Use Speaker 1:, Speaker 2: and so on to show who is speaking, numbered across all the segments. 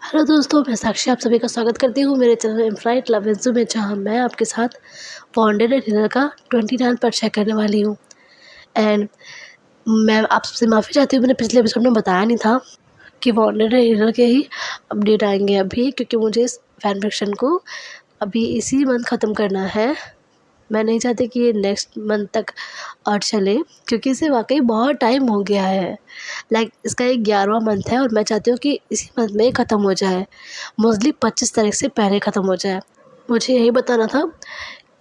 Speaker 1: Hello दोस्तों, मैं साक्षी आप सभी का स्वागत करती हूँ मेरे चैनल इनफाइनाइट लव विद जू में, जहाँ मैं आपके साथ वांटेड एंड हिलर का 29 पार्ट शेयर करने वाली हूँ। एंड मैं आपसे माफ़ी चाहती हूँ, मैंने पिछले एपिसोड में बताया नहीं था कि वांटेड एंड हिलर के ही अपडेट आएंगे अभी, क्योंकि मुझे इस फैन फिक्शन को अभी इसी मंथ ख़त्म करना है। मैं नहीं चाहती कि ये नेक्स्ट मंथ तक और चले, क्योंकि इसे वाकई बहुत टाइम हो गया है। इसका ये 11वां मंथ है और मैं चाहती हूँ कि इसी मंथ में ख़त्म हो जाए, मोस्टली 25 तारीख से पहले ख़त्म हो जाए। मुझे यही बताना था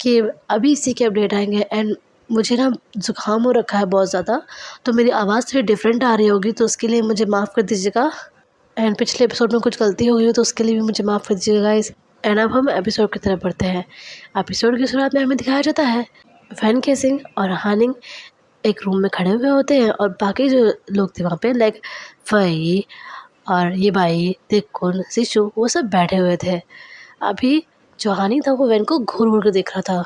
Speaker 1: कि अभी इसी के अपडेट आएंगे। एंड मुझे ना ज़ुकाम हो रखा है बहुत ज़्यादा, तो मेरी आवाज़ थोड़ी डिफरेंट आ रही होगी, तो उसके लिए मुझे माफ़ कर दीजिएगा। एंड पिछले एपिसोड में कुछ गलती हो गई हो तो उसके लिए भी मुझे माफ़ कर दीजिएगा गाइस। एंड अब हम एपिसोड की तरफ बढ़ते हैं। एपिसोड की शुरुआत में हमें दिखाया जाता है फैन केसिंग और हानिंग एक रूम में खड़े हुए होते हैं, और बाकी जो लोग थे वहाँ पे फई और ये भाई देखुन शिशु वो सब बैठे हुए थे। अभी जो हानि था वो वैन को घूर घूर कर देख रहा था।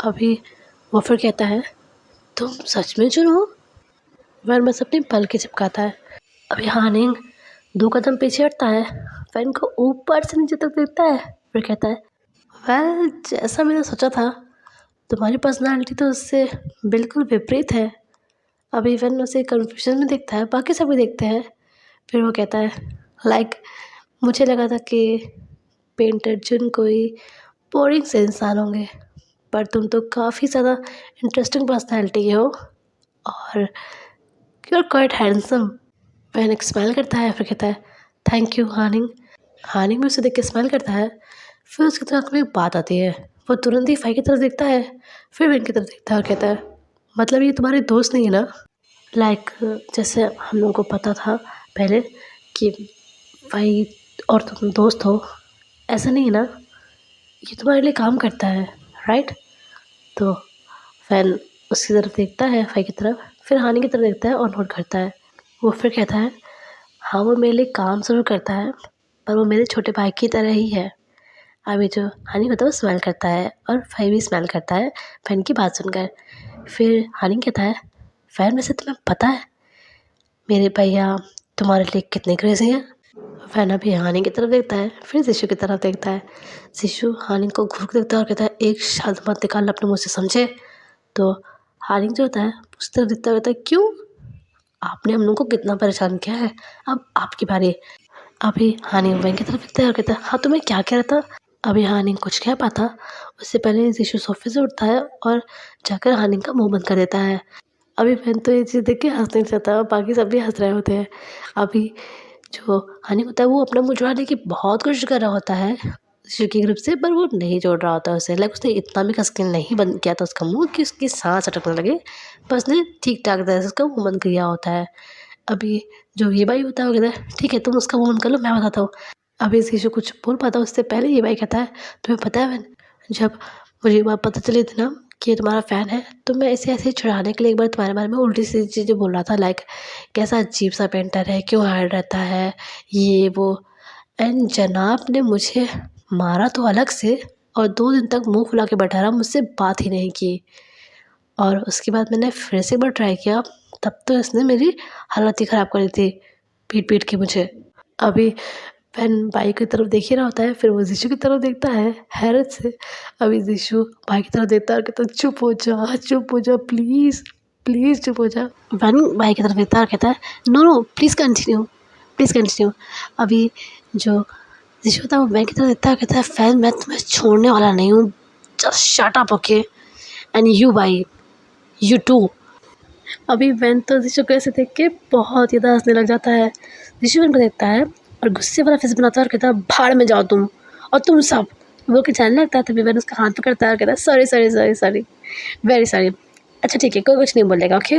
Speaker 1: अभी वो फिर कहता है, तुम सच में जुन हो? वैन बस अपनी पल के चिपकाता है। अभी हानिंग 2 कदम पीछे हटता है, फैन को ऊपर से नीचे तक देखता है, फिर कहता है, वेल जैसा मैंने सोचा था, तुम्हारी पर्सनालिटी तो उससे बिल्कुल विपरीत है। अभी फैन उसे कन्फ्यूजन में देखता है, बाकी सभी देखते हैं। फिर वो कहता है, मुझे लगा था कि पेंटर जुन कोई बोरिंग से इंसान होंगे, पर तुम तो काफ़ी ज़्यादा इंटरेस्टिंग पर्सनैलिटी हो और यू आर क्वाइट हैंडसम। वह एक स्माइल करता है, फिर कहता है, थैंक यू हानिंग। हानिंग भी उसे देख के स्माइल करता है। फिर उसकी दिमाग में एक बात आती है, वो तुरंत ही फाई की तरफ देखता है, फिर वैन की तरफ देखता है और कहता है, मतलब ये तुम्हारे दोस्त नहीं है ना? जैसे हम लोगों को पता था पहले कि फाई और तुम दोस्त हो, ऐसा नहीं है ना? ये तुम्हारे लिए काम करता है, राइट? तो फैन उसकी तरफ देखता है, फाई की तरफ, फिर हानि की तरफ देखता है और नोट करता है। वो फिर कहता है, हाँ वो मेरे लिए काम ज़रूर करता है, पर वो मेरे छोटे भाई की तरह ही है। अभी जो हानि होता है वो स्माइल करता है और फाई भी स्माइल करता है फैन की बात सुनकर। फिर हानि कहता है, फैन वैसे तुम्हें पता है मेरे भैया तुम्हारे लिए कितने क्रेज़ी हैं? फैन अभी हानि की तरफ देखता है, फिर शिशु की तरफ देखता है। शिशु हानि को घूर के देखता है और कहता है, एक शब्द मत निकालना अपने मुँह से, समझे? तो हानि जो होता है उस तरफ देखता हुआ कहता है, क्यों? आपने हम लोग को कितना परेशान किया है, अब आपकी बारी। अभी हानि वैन की तरफ देखता है और कहता है, हाँ तुम्हें क्या कह रहा था? अभी हानि कुछ कह पाता उससे पहले शिशु सोफे से उठता है और जाकर हानि का मुँह बंद कर देता है। अभी वैन तो ये चीज़ देख के हँस नहीं सकता, बाकी सब भी हँस रहे होते हैं। अभी जो हानि होता है वो अपना मुँह जुड़ाने की बहुत कोशिश कर रहा होता है शिशु के ग्रुप से, पर वो नहीं जोड़ रहा होता है उसे। उसने इतना भी कस के नहीं बंद किया था उसका मुँह कि उसकी सांस अटकने लगे, पर उसने ठीक ठाक तरह से उसका मुँह बंद किया होता है। अभी जो ये भाई होता है वो कहता है, ठीक है तुम उसका मुँह बंद कर लो, मैं बताता हूँ। अभी शिशु कुछ बोल पाता उससे पहले ये भाई कहता है, तुम्हें पता है वैन, जब मुझे ये बात पता चली थी ना कि ये तुम्हारा फ़ैन है, तो मैं इसे ऐसे ही छुड़ाने के लिए एक बार तुम्हारे बारे में उल्टी सीधी चीज़ें बोल रहा था, कैसा अजीब सा पेंटर है, क्यों हार्ड रहता है, ये वो। एंड जनाब ने मुझे मारा तो अलग से, और 2 दिन तक मुँह फुला के बैठा रहा, मुझसे बात ही नहीं की। और उसके बाद मैंने फिर से एक बार ट्राई किया, तब तो इसने मेरी हालत ही ख़राब कर दी थी, पीट-पीट के मुझे। अभी वैन भाई की तरफ देख ही रहा होता है, फिर वो शिशु की तरफ देखता है हैरत से। अभी शिशु भाई की तरफ देखता है और कहता है, चुप हो जा प्लीज़, प्लीज़ चुप हो जा। वैन भाई की तरफ देखता है और कहता है, नो प्लीज़ कंटिन्यू। अभी जो शिशु होता है वो वैन की तरफ देखता है और कहता है, फैन मैं तुम्हें छोड़ने वाला नहीं हूँ, just shut up okay, and you भाई, यू टू। अभी वैन तो शिशु को ऐसे देख के बहुत ज़्यादा हँसने लग जाता है। शिशु वैन को देखता है और गुस्से वाला फेस बनाता है और कहता है, भाड़ में जाओ तुम, और तुम सब, बोल के जाने लगता है। तभी वैन उसका हाथ पकड़ता है और कहता है, सॉरी, वेरी सॉरी। अच्छा ठीक है, कोई कुछ नहीं बोलेगा, ओके।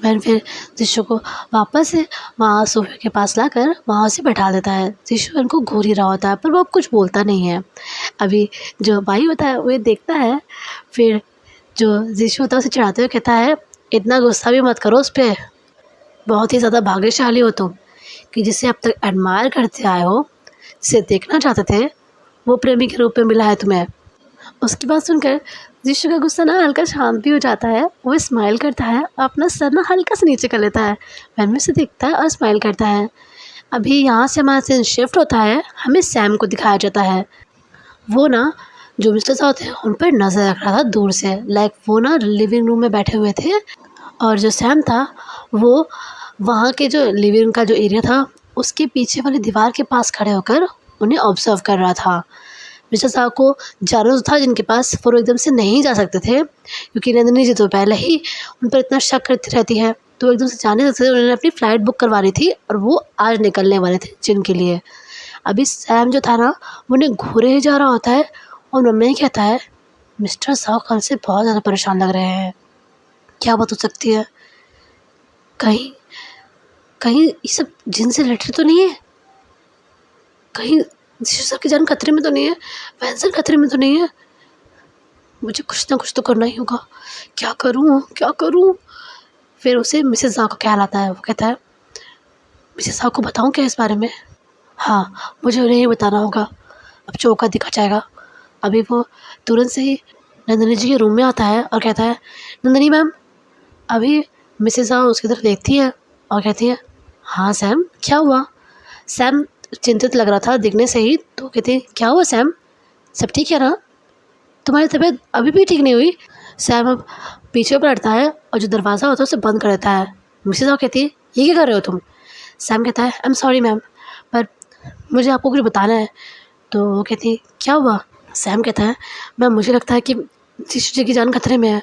Speaker 1: वैन फिर शिशु को वापस से वहाँ सोफे के पास लाकर वहाँ उसे बैठा देता है। शिशु वैन को घूर ही रहा होता है, पर वो अब कुछ बोलता नहीं है। अभी जो भाई होता है वो ये देखता है, फिर जो शिशु होता है उसे चिढ़ाते हुए कहता है, इतना गुस्सा भी मत करो उस पे, बहुत ही ज़्यादा भाग्यशाली हो तुम कि जिसे अब तक एडमायर करते आए हो, जिसे देखना चाहते थे, वो प्रेमी के रूप में मिला है तुम्हें। उसकी बात सुनकर शिशु का गुस्सा ना हल्का शांत भी हो जाता है। वो स्माइल करता है, अपना सर ना हल्का से नीचे कर लेता है, वैन में से देखता है और स्माइल करता है। अभी यहाँ से हमारा सीन शिफ्ट होता है, हमें सैम को दिखाया जाता है। वो ना जो मिस्टर साउ थे उन पर नज़र रख रहा था दूर से, लाइक वो ना लिविंग रूम में बैठे हुए थे और जो सैम था वो वहाँ के जो लिविंग रूम का जो एरिया था उसके पीछे वाली दीवार के पास खड़े होकर उन्हें ऑब्जर्व कर रहा था। मिस्टर साहब को जाना तो था जिनके पास, पर वो एकदम से नहीं जा सकते थे क्योंकि नंदिनी जी तो पहले ही उन पर इतना शक करती रहती है, तो वो एकदम से जा नहीं सकते थे। उन्होंने अपनी फ़्लाइट बुक करवा ली थी और वो आज निकलने वाले थे जिन के लिए। अभी सैम जो था ना वो उन्हें घूरे ही जा रहा होता है और मम्मी कहता है मिस्टर साहब कल से बहुत ज़्यादा परेशान लग रहे हैं, क्या बात हो सकती है, कहीं कहीं ये सब जिन से रिलेटेड तो नहीं है, कहीं सर की जान खतरे में तो नहीं है, वैंसन खतरे में तो नहीं है, मुझे कुछ ना कुछ तो करना ही होगा, क्या करूँ क्या करूँ। फिर उसे मिसेस ज़ा का ख्याल आता है, वो कहता है मिसेस ज़ा को बताऊँ क्या इस बारे में, हाँ मुझे उन्हें ही बताना होगा, अब चौका दिखा जाएगा। अभी वो तुरंत से ही नंदिनी जी के रूम में आता है और कहता है नंदिनी मैम। अभी मिसेस ज़ा उसकी तरफ देखती है और कहती है हाँ सैम क्या हुआ। सैम चिंतित लग रहा था दिखने से ही, तो कहती है क्या हुआ सैम, सब ठीक है ना, तुम्हारी तबीयत अभी भी ठीक नहीं हुई। सैम अब पीछे पलटता है और जो दरवाज़ा होता है उसे बंद कर देता है। मिसेस ज़ा कहती है ये क्या कर रहे हो तुम। सैम कहता है आई एम सॉरी मैम, पर मुझे आपको कुछ बताना है। तो वो कहती है क्या हुआ। सैम कहता है मैम मुझे लगता है कि जीशु जी की जान खतरे में है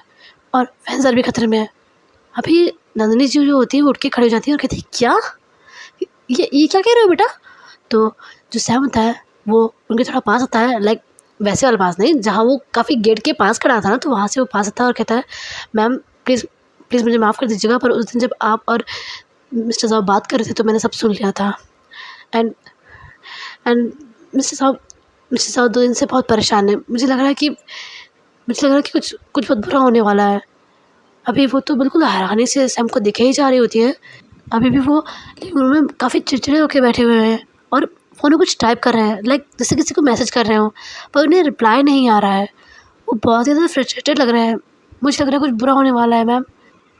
Speaker 1: और फैंसर भी खतरे में है। अभी नंदिनी जी जो होती है वो उठ के खड़ी हो जाती है और कहती है क्या, ये क्या कह रहे हो बेटा। तो जो सैम होता है वो उनके थोड़ा पास आता है, लाइक वैसे वाला पास नहीं जहाँ वो काफ़ी गेट के पास खड़ा था ना, तो वहाँ से वो पास आता है और कहता है मैम प्लीज़ प्लीज़ मुझे माफ़ कर दीजिएगा, पर उस दिन जब आप और मिस्टर साहब बात कर रहे थे तो मैंने सब सुन लिया था। एंड एंड मिस्टर साहब 2 दिन से बहुत परेशान है, मुझे लग रहा है कि कुछ कुछ बहुत बुरा होने वाला है। अभी वो तो बिल्कुल हैरानी से सैम को दिखे ही जा रही होती है। अभी भी वो लिविंग रूम में काफ़ी चिड़चिड़े होकर बैठे हुए हैं और फ़ोन में कुछ टाइप कर रहे हैं, लाइक जैसे किसी को मैसेज कर रहे हो, पर उन्हें रिप्लाई नहीं आ रहा है। वो बहुत ही ज़्यादा फ्रस्ट्रेटेड लग रहे हैं, मुझे लग रहा है कुछ बुरा होने वाला है मैम।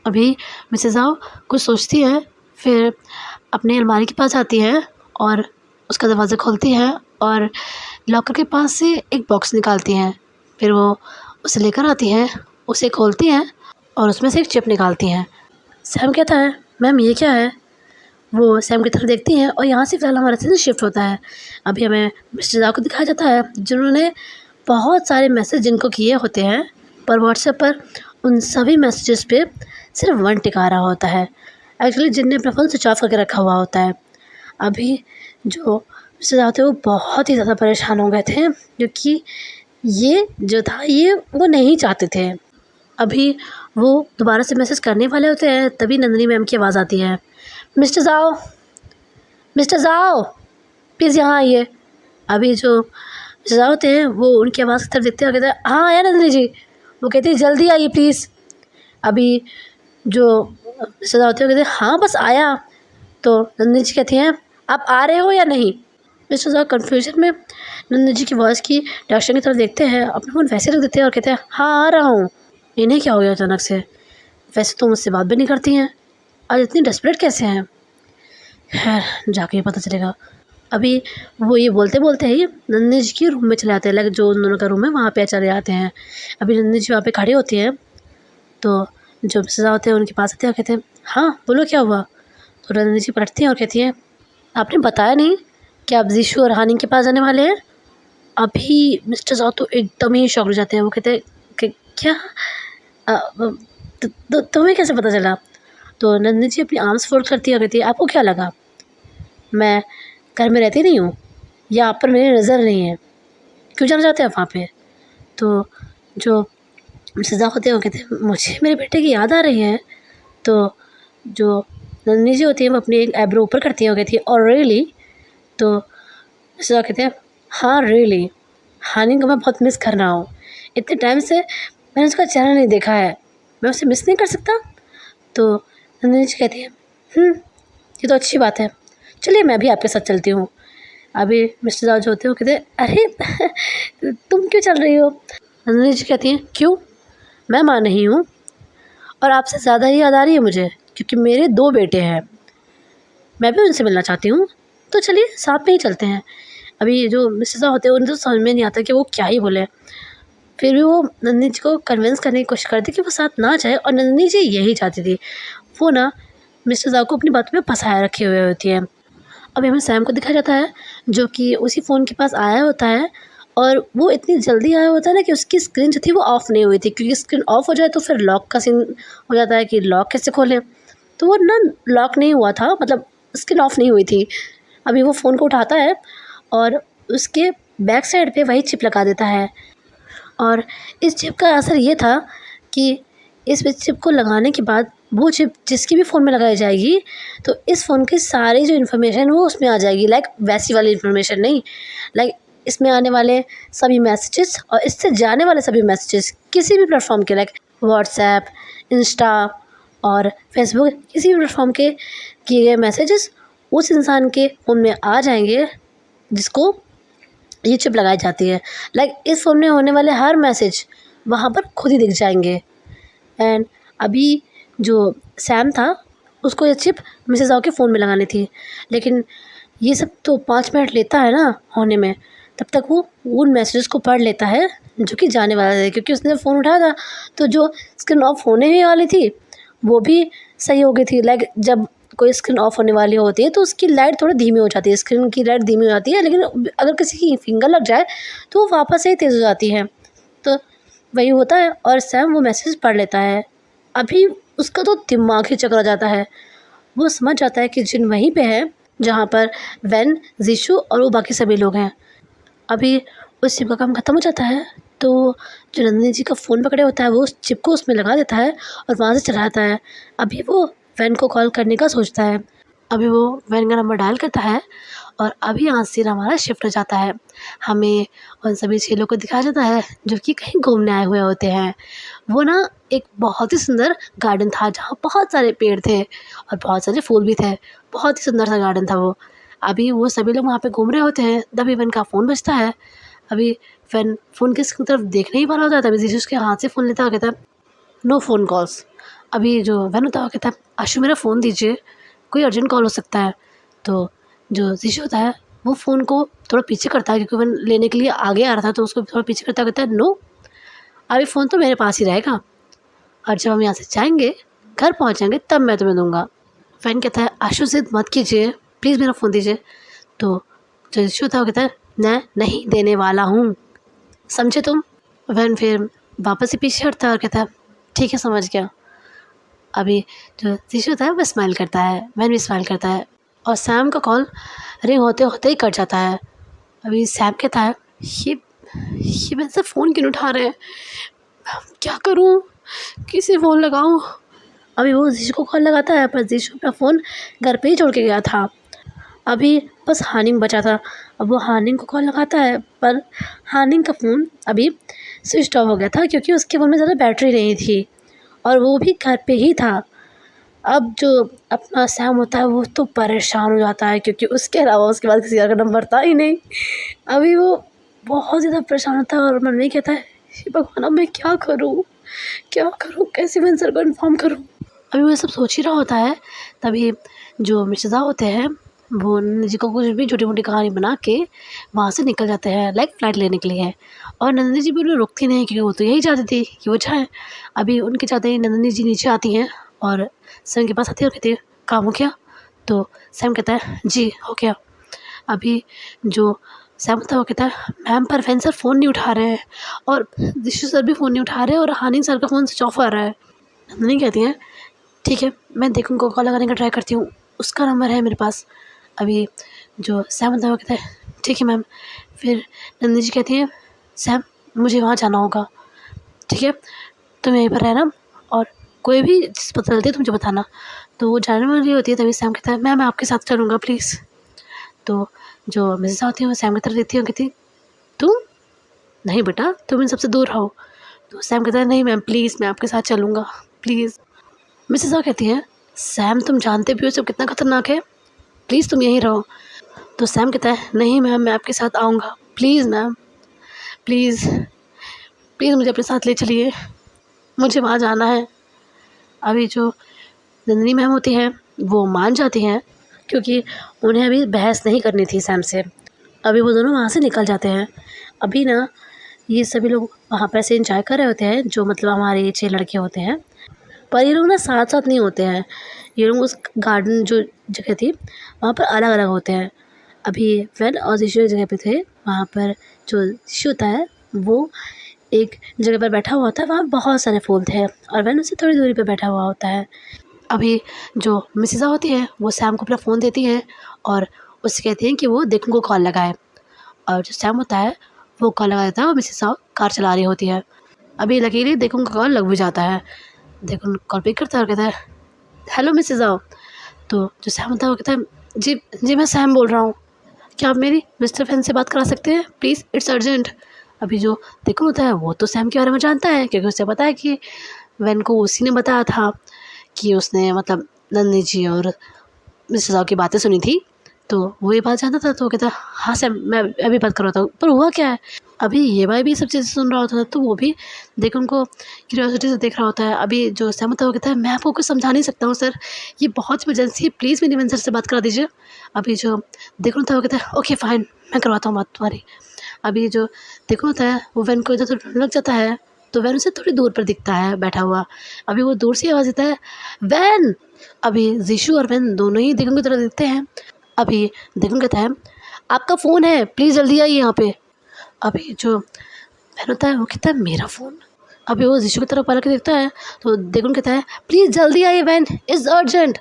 Speaker 1: अभी मिसेस ज़ाओ कुछ सोचती है, फिर अपनी अलमारी के पास आती है और उसका दरवाज़ा खोलती है और लॉकर के पास से एक बॉक्स निकालती हैं। फिर वो उसे लेकर आती हैं, उसे खोलती हैं और उसमें से एक चिप निकालती हैं। सैम कहता है मैम ये क्या है। वो सैम की तरफ देखती हैं और यहाँ से फ़िलहाल हमारा सीन शिफ्ट होता है। अभी हमें मिस्टर ज़ा को दिखाया जाता है जिन्होंने बहुत सारे मैसेज जिनको किए होते हैं, पर व्हाट्सएप पर उन सभी मैसेजेस पे सिर्फ 1 टिक आ रहा होता है। एक्चुअली जिनने अपना फ़ोन स्विच ऑफ करके रखा हुआ होता है। अभी जो मिस्टर ज़ा होते हैं वो बहुत ही ज़्यादा परेशान हो गए थे क्योंकि ये जो था ये वो नहीं चाहते थे। अभी वो दोबारा से मैसेज करने वाले होते हैं तभी नंदिनी मैम की आवाज़ आती है mister Zhao, mister Zhao please यहाँ आइए। अभी जो मिस्टर ज़ाओ होते हैं वो उनकी आवाज़ की तरफ देखते हैं और कहते हैं हाँ आया नंदिनी जी। वो कहती है जल्दी आइए प्लीज़। अभी जो मिस्टर ज़ाओ होते हैं वो कहते हैं हाँ बस आया। तो नंदिनी जी कहती हैं आप आ रहे हो या नहीं। मिस्टर ज़ाओ कन्फ्यूजन में नंदिनी जी की वॉइस की डायरेक्शन की तरफ देखते हैं, अपना फ़ोन वैसे रख देते हैं और कहते हैं हाँ आ रहा हूँ। इन्हें क्या हो गया अचानक से, वैसे तो मुझसे बात भी नहीं करती हैं, आज इतनी डेस्परेट कैसे हैं। खैर जाके ही पता चलेगा। अभी वो ये बोलते बोलते ही नंदिनी जी के रूम में चले आते हैं, लाइक जो उन दोनों का रूम है वहाँ पे चले आते हैं। अभी नंदिनी जी वहाँ पे खड़ी होती हैं तो जो सजा होते हैं उनके पास आते हैं और कहते हैं हाँ बोलो क्या हुआ। तो नंदिनी जी पलटती हैं और कहती हैं आपने बताया नहीं कि आप जीशु और हानि के पास जाने वाले हैं। अभी मिस्टर साहब तो एकदम ही शॉक हो जाते हैं, वो कहते हैं कि क्या तुम्हें कैसे पता चला। तो नंदिनी जी अपनी आर्म्स फोल्ड करती है और कहती है आपको क्या लगा मैं घर में रहती नहीं हूँ या आप पर मेरी नज़र नहीं है, क्यों जाना चाहते हैं आप वहाँ पे। तो जो सजा होते हैं वो कहते हैं मुझे मेरे बेटे की याद आ रही है। तो जो नंदिनी जी होती है वो अपनी एक आईब्रो ऊपर करती है और कहती है और रियली। तो सजा कहते हैं हाँ रियली, हानि को मैं बहुत मिस कर रहा हूँ, इतने टाइम से मैंने उसका चेहरा नहीं देखा है, मैं उसे मिस नहीं कर सकता। तो नंदिनी जी कहती है ये तो अच्छी बात है, चलिए मैं भी आपके साथ चलती हूँ। अभी मिस्टर राव जो होते हैं वो कहते हैं अरे तुम क्यों चल रही हो। नंदिनी जी कहती हैं क्यों, मैं माँ नहीं हूँ और आपसे ज़्यादा ही याद आ रही है मुझे क्योंकि मेरे 2 बेटे हैं, मैं भी उनसे मिलना चाहती हूँ। तो चलिए साथ में ही चलते हैं। अभी जो मिसेज़ होते हैं उन्हें तो समझ में नहीं आता कि वो क्या ही बोले। फिर भी वो नंदिनी जी को कन्विंस करने की कोशिश करती कि वो साथ ना जाए, और नंदिनी जी यही चाहती थी। वो ना मिस्टर ज़ा को अपनी बातों में फँसाए रखे हुए होती है। अभी हमें सैम को दिखाया जाता है जो कि उसी फ़ोन के पास आया होता है, और वो इतनी जल्दी आया होता है ना कि उसकी स्क्रीन जो थी वो ऑफ़ नहीं हुई थी, क्योंकि स्क्रीन ऑफ़ हो जाए तो फिर लॉक का सीन हो जाता है कि लॉक कैसे खोलें। तो वो ना लॉक नहीं हुआ था, मतलब स्क्रीन ऑफ़ नहीं हुई थी। अभी वो फ़ोन को उठाता है और उसके बैक साइड पे वही चिप लगा देता है, और इस चिप का असर ये था कि इस चिप को लगाने के बाद वो चिप जिसके भी फ़ोन में लगाई जाएगी तो इस फ़ोन की सारी जो इन्फॉर्मेशन वो उसमें आ जाएगी। लाइक वैसी वाली इन्फॉर्मेशन नहीं, लाइक इसमें आने वाले सभी मैसेजेस और इससे जाने वाले सभी मैसेजेस किसी भी प्लेटफॉर्म के, लाइक व्हाट्सएप, इंस्टा और फेसबुक, किसी भी प्लेटफॉर्म के किए गए मैसेजेस उस इंसान के फ़ोन में आ जाएंगे जिसको ये चिप लगाई जाती है। लाइक इस फ़ोन में होने वाले हर मैसेज वहाँ पर खुद ही दिख जाएंगे। एंड अभी जो सैम था उसको ये चिप मिसेज़ ज़ाओ के फ़ोन में लगानी थी, लेकिन ये सब तो 5 मिनट लेता है ना होने में। तब तक वो उन मैसेजेस को पढ़ लेता है जो कि जाने वाला है, क्योंकि उसने फ़ोन उठाया था तो जो स्क्रीन ऑफ होने ही वाली थी वो भी सही हो गई थी। लाइक जब कोई स्क्रीन ऑफ होने वाली होती है तो उसकी लाइट थोड़ी धीमी हो जाती है, स्क्रीन की लाइट धीमी हो जाती है, लेकिन अगर किसी की फिंगर लग जाए तो वो वापस से ही तेज़ हो जाती है। तो वही होता है, और सैम वो मैसेज पढ़ लेता है। अभी उसका तो दिमाग ही चकरा जाता है। वो समझ जाता है कि जिन वहीं पे है जहाँ पर वैन, जीशु और वो बाकी सभी लोग हैं। अभी उस चिप का काम ख़त्म हो जाता है तो जो नंदिनी जी का फ़ोन पकड़े होता है वो उस चिप को उसमें लगा देता है और वहाँ से चला जाता है। अभी वो वैन को कॉल करने का सोचता है। अभी वो वैन का नंबर डायल करता है, और अभी यहाँ से हमारा शिफ्ट हो जाता है। हमें उन सभी चेलों को दिखाया जाता है जो कि कहीं घूमने आए हुए होते हैं। वो ना एक बहुत ही सुंदर गार्डन था जहाँ बहुत सारे पेड़ थे और बहुत सारे फूल भी थे। बहुत ही सुंदर सा गार्डन था वो। अभी वो सभी लोग वहाँ पे घूम रहे होते हैं, तभी वैन का फ़ोन बजता है। अभी वैन फ़ोन किसकी तरफ देख नहीं पा रहा होता है, तभी जीसस उसके हाथ से फ़ोन लेता है, कहता है नो फ़ोन कॉल्स। अभी जो वैन होता है वो कहता है आशु मेरा फ़ोन दीजिए, कोई अर्जेंट कॉल हो सकता है। तो जो जीशु होता है वो फ़ोन को थोड़ा पीछे करता है, क्योंकि वैन लेने के लिए आगे आ रहा था तो उसको थोड़ा पीछे करता है, कहता है नो, अभी फ़ोन तो मेरे पास ही रहेगा, और जब हम यहाँ से जाएंगे, घर पहुँचेंगे, तब मैं तुम्हें दूँगा। वैन कहता है आशु ज़िद मत कीजिए, प्लीज़ मेरा फ़ोन दीजिए। तो जो जीशु होता है वो कहता है मैं नहीं देने वाला हूँ, समझे तुम। वैन फिर वापस से पीछे हटता है और कहता है ठीक है समझ गया। अभी जो जीशु होता है वो स्माइल करता है, वैन भी स्माइल करता है, और सैम का कॉल रिंग होते होते ही कट जाता है। अभी सैम कहता है ये मेरे से फ़ोन क्यों नहीं उठा रहे हैं, क्या करूँ, किसे फ़ोन लगाऊँ। अभी वो जीशु को कॉल लगाता है, पर जीशु अपना फ़ोन घर पे ही छोड़ के गया था। अभी बस हानिंग बचा था। अब वो हानिंग को कॉल लगाता है, पर हानिंग का फ़ोन अभी स्विच ऑफ हो गया था, क्योंकि उसके फ़ोन में ज़्यादा बैटरी नहीं थी और वो भी घर पे ही था। अब जो अपना सैम होता है वो तो परेशान हो जाता है, क्योंकि उसके अलावा उसके पास किसी और का नंबर था ही नहीं। अभी वो बहुत ज़्यादा परेशान होता है और मन में कहता है हे भगवान अब मैं क्या करूँ, कैसे मैं सर को इन्फॉर्म करूँ। अभी वो सब सोच ही रहा होता है, तभी जो मिर्ज़ा होते हैं वो नंदिनी जी को कुछ भी छोटी मोटी कहानी बना के वहाँ से निकल जाते हैं, लाइक फ़्लाइट लेने के लिए। और नंदिनी जी भी उन्हें रोकती नहीं, क्योंकि वो तो यही चाहती थी कि वो जाएँ। अभी उनके चाहते ही नंदिनी जी नीचे आती हैं और सैम के पास आती है और कहती है काम हो गया। तो सैम कहता है जी हो गया। अभी जो सैम होता है वो कहता है मैम पर वैन सर फ़ोन नहीं उठा रहे हैं, और दिशु सर भी फ़ोन नहीं उठा रहे हैं, और हानि सर का फ़ोन स्विच ऑफ आ रहा है। नंदिनी कहती हैं ठीक है मैं देखूँ कॉल लगाने का ट्राई करती हूँ, उसका नंबर है मेरे पास। अभी जो सैम होता है वो कहता है ठीक है मैम। फिर नंदिनी जी कहती हैं सैम मुझे वहाँ जाना होगा, ठीक है तुम यहीं पर रहना, और कोई भी चीज़ पता चलती है तो मुझे बताना। तो वो जाने वाली होती है, तभी सैम कहता है मैं आपके साथ चलूँगा प्लीज़। तो जो मिसेस होती है वो सैम की तरफ देखती है और कहती तुम नहीं बेटा तुम इन सबसे दूर रहो। तो सैम कहता है नहीं मैम प्लीज़ मैं आपके साथ चलूँगा प्लीज़। मिसेस कहती है सैम तुम जानते भी हो सब कितना ख़तरनाक है, प्लीज़ तुम यहीं रहो। तो सैम कहता है नहीं मैम मैं आपके साथ आऊँगा, प्लीज़ मैम प्लीज़ प्लीज़ मुझे अपने साथ ले चलिए, मुझे वहाँ जाना है। अभी जो नंदिनी मैम होती हैं वो मान जाती हैं क्योंकि उन्हें अभी बहस नहीं करनी थी सैम से। अभी वो दोनों वहाँ से निकल जाते हैं। अभी ना ये सभी लोग वहाँ पर ऐसे एंजॉय कर रहे होते हैं, जो मतलब हमारे 6 लड़के होते हैं। पर ये लोग ना साथ-साथ नहीं होते हैं। ये लोग उस गार्डन जो जगह थी वहाँ पर अलग-अलग होते हैं। अभी वैन और ज़ीशु एक जगह पे थे, वहाँ पर जो ज़ीशु होता है वो एक जगह पर बैठा हुआ होता है, वहाँ बहुत सारे फूल थे और वैन उससे थोड़ी दूरी पे बैठा हुआ होता है। अभी जो मिसिज़ा होती है वो सैम को अपना फ़ोन देती है और उससे कहती हैं कि वो देखुन को कॉल लगाए। और जो सैम होता है वो कॉल लगा देता है और मिसिज़ा कार चला रही होती है। अभी लकीली देखुन का कॉल लग भी जाता है। देखुन कॉल पिक करता है और कहता है, हेलो मिसिज़ा। तो जो सैम होता है वो कहता है, जी जी मैं सैम बोल रहा हूँ, क्या आप मेरी मिस्टर फैन से बात करा सकते हैं प्लीज़, इट्स अर्जेंट। अभी जो देखुन होता है वो तो सैम के बारे में जानता है, क्योंकि उसे पता है कि वैन को उसी ने बताया था कि उसने मतलब नंदिनी जी और मिसेस राव की बातें सुनी थी। तो वो ये बात जानता था, तो वो कहता, हाँ सैम मैं अभी बात करवाता हूँ। पर हुआ क्या है? अभी ये भाई भी सब चीज़ें सुन रहा होता है, तो वो भी देखो उनको क्यूरियोसिटी से देख रहा होता है। अभी जो सैम होता है वो कहता है, मैं आपको कुछ समझा नहीं सकता हूँ सर, ये बहुत इमरजेंसी है, प्लीज़ मेरी मैनेजर से बात करा दीजिए। अभी जो देखो होता है वो कहता है, ओके फ़ाइन मैं करवाता हूँ बात तुम्हारी। अभी जो देखो होता है वो वैन को इधर उधर ढूँढने लग जाता है, तो वैन उसे थोड़ी दूर पर दिखता है बैठा हुआ। अभी वो दूर से आवाज़ देता है, वैन। अभी ज़ीशु और वैन दोनों ही देखो की तरफ देखते हैं। अभी देखो कहता है, आपका फ़ोन है प्लीज़ जल्दी आइए यहाँ पे। अभी जो वैन होता है वो कहता है, मेरा फ़ोन। अभी वो ज़ीशु की तरफ पलट के देखता है, तो देखो कहता है, प्लीज़ जल्दी आइए वैन, इट्स अर्जेंट।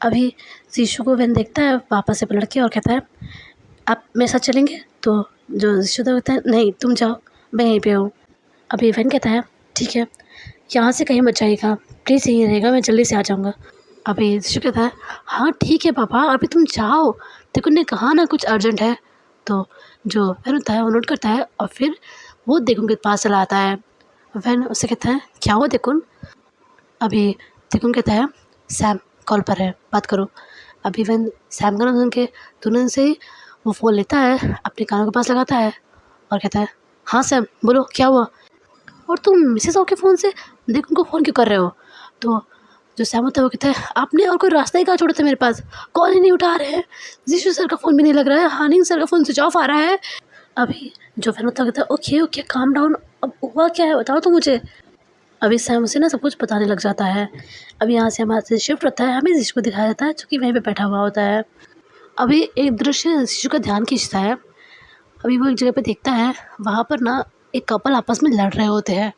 Speaker 1: अभी ज़ीशु को वैन देखता है वापस से पलट के और कहता है, आप मेरे साथ चलेंगे? तो जो ज़ीशु होता है कहता है, नहीं तुम जाओ मैं यहीं पे हूँ। अभी वैन कहता है, ठीक है यहाँ से कहीं मत जाइएगा, प्लीज़ यहीं रहेगा, मैं जल्दी से आ जाऊँगा। अभी ज़ीशु कहता है, हाँ ठीक है पापा अभी तुम जाओ, देखो ने कहा ना कुछ अर्जेंट है। तो जो वैन होता है वो नोट करता है और फिर वो देखुन के पास चला आता है। वैन उससे कहता है, क्या हुआ देखुन? अभी देखुन कहता है, सैम कॉल पर है बात करो। अभी वैन सैम का नाम सुन के तुरंत से ही वो फ़ोन लेता है, अपने कानों के पास लगाता है और कहता है, हाँ सैम बोलो क्या हुआ? और तुम मिसेस ओ के फ़ोन से देखुन को फ़ोन क्यों कर रहे हो? तो जो सैम होता है वो कहता है, आपने और कोई रास्ता ही कहाँ छोड़ा था मेरे पास, कॉल ही नहीं उठा रहे हैं, ज़ीशु सर का फ़ोन भी नहीं लग रहा है, हानिंग सर का फ़ोन स्विच ऑफ आ रहा है। अभी जो वैन होता है कहता है, ओके ओके काम डाउन, अब हुआ क्या है बताओ तो मुझे। अभी सैम उसे ना सब कुछ बताने लग जाता है। अभी यहाँ से हमारा से शिफ्ट होता है, हमें ज़ीशु को दिखाया जाता है जो कि वहीं पे बैठा हुआ होता है। अभी एक दृश्य ज़ीशु का ध्यान खींचता है। अभी वो एक जगह पे देखता है, वहाँ पर ना एक कपल आपस में लड़ रहे होते हैं,